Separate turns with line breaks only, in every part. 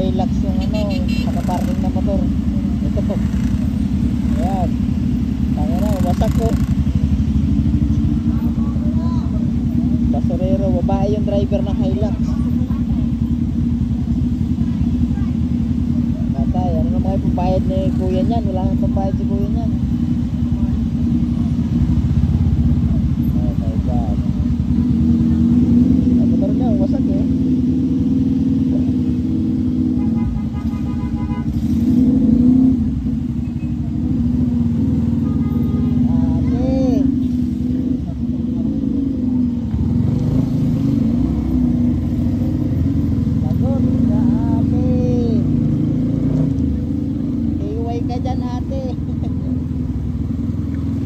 Hilux yung ano, nakaparking na motor. Ito po. Ayan. Tanga na, wasak ko. Basurero, babae yung driver ng Hilux. Patay, ano naman yung pambayad ni kuya niyan? Wala nang pambayad si kuya niyan. Oh my God. Ang motor niya, wasak eh.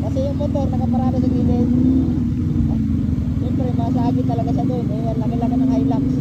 Kasi yung motor nakaparada sa gilid. Siyempre masagi talaga siya doon. Laki-laki ng Hilux.